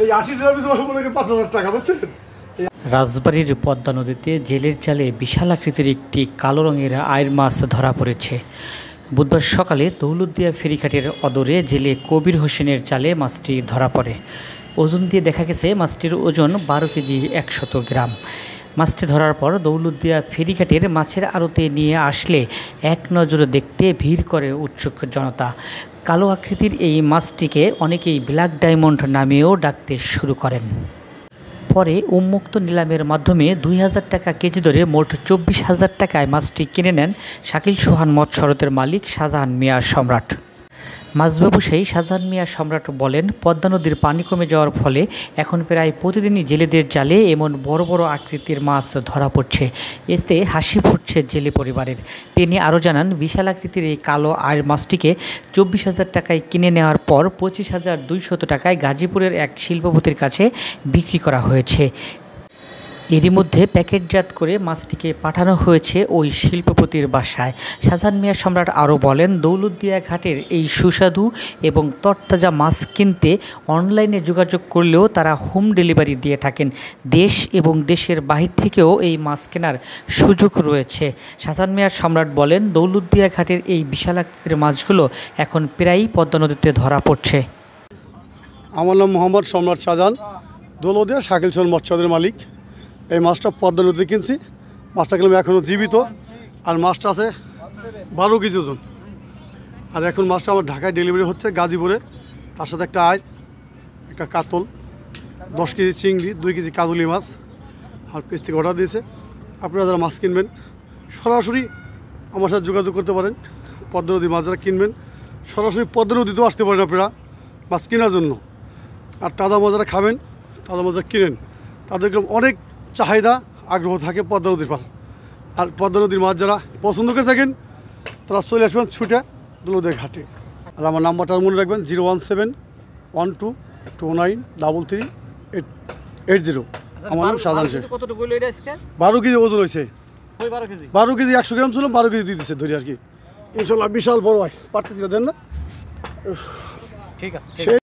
এই ৮০ টাকা পিছু ৫,০০০ টাকা বুঝছেন। রাজবাড়ীর পদ্মা নদীতে জেলের জালে বিশাল আকৃতির একটি কালো রঙের আইড় মাছ ধরা পড়েছে। বুধবার সকালে দৌলতদিয়া ফেরিঘাটের অদূরে জেলে কবির হোসেনের জালে মাছটি ধরা পড়ে। ওজন দিয়ে দেখা গেছে মাছটির ওজন ১২ কেজি ১০০ গ্রাম। মাছটি ধরার পর দৌলতদিয়া ফেরিঘাটের মাছের আড়তে নিয়ে আসলে এক নজরে দেখতে ভিড় করে উৎসুক জনতা। কালো আকৃতির এই মাছটিকে অনেকেই ব্ল্যাক ডায়মন্ড নামেও ডাকতে শুরু করেন। পরে উন্মুক্ত নিলামের মাধ্যমে ২,০০০ টাকা কেজি ধরে মোট ২৪,০০০ টাকায় মাছটি কিনে নেন শাকিল সোহান মৎস্যরতের মালিক শাহজাহান মিয়া সম্রাট। মাছ ব্যবসায়ী শাহজাহান মিয়া সম্রাট বলেন, পদ্মা নদীর পানি কমে যাওয়ার ফলে এখন প্রায় প্রতিদিনই জেলেদের জালে এমন বড় বড় আকৃতির মাছ ধরা পড়ছে। এতে হাসি ফুটছে জেলে পরিবারের। তিনি আরও জানান, বিশাল আকৃতির এই কালো আইড় মাছটিকে ২৪,০০০ টাকায় কিনে নেওয়ার পর ২৫,২০০ টাকায় গাজীপুরের এক শিল্পপতির কাছে বিক্রি করা হয়েছে। এরই মধ্যে প্যাকেটজাত করে মাছটিকে পাঠানো হয়েছে ওই শিল্পপতির বাসায়। শাহজাহান মিয়া সম্রাট আরও বলেন, দৌলতদিয়া ঘাটের এই সুস্বাদু এবং তরতাজা মাছ কিনতে অনলাইনে যোগাযোগ করলেও তারা হোম ডেলিভারি দিয়ে থাকেন। দেশ এবং দেশের বাহির থেকেও এই মাছ কেনার সুযোগ রয়েছে। শাহজাহান মিয়া সম্রাট বলেন, দৌলতদিয়া ঘাটের এই বিশাল আকৃতির মাছগুলো এখন প্রায়ই পদ্মা নদীতে ধরা পড়ছে। আমার নাম মোহাম্মদ সম্রাট শাহজাহান, দৌলতদিয়া শাকিল সোহান মৎস্যদের মালিক। এই মাছটা পদ্মা নদীতে কিনছি। মাছটা কিনলাম এখনও জীবিত, আর মাছটা আছে ১২ কেজি ওজন। আর এখন মাছটা আমার ঢাকায় ডেলিভারি হচ্ছে গাজীপুরে। তার সাথে একটা আইড়, একটা কাতল, ১০ কেজি চিংড়ি, ২ কেজি কাজলি মাছ আর পেজ থেকে অর্ডার দিয়েছে। আপনারা যারা মাছ কিনবেন সরাসরি আমার সাথে যোগাযোগ করতে পারেন। পদ্মা নদীর মাছ যারা কিনবেন সরাসরি পদ্মা নদীতেও আসতে পারেন আপনারা মাছ কেনার জন্য। আর তাজা মাছ যারা খাবেন, তাজা মাছ যারা কিনেন, তাদেরকে অনেক চাহিদা আগ্রহ থাকে পদ্মা নদীর পার। আর পদ্মা নদীর মাছ যারা পছন্দ করে থাকেন তারা চলে আসবেন ছুটে দৌলতদিয়া ঘাটে। আর আমার নাম্বারটা মনে রাখবেন 01712233380। আমার নাম শাহজাহান শেখ। ১২ কেজি ওজন হয়েছে। ১২ কেজি ১০০ গ্রাম ছিল, ১২ কেজি দিতেছে ধরি আর কি। ইনশাল্লাহ বিশাল বড় হয়, পারতেছিল দেন না। ঠিক আছে।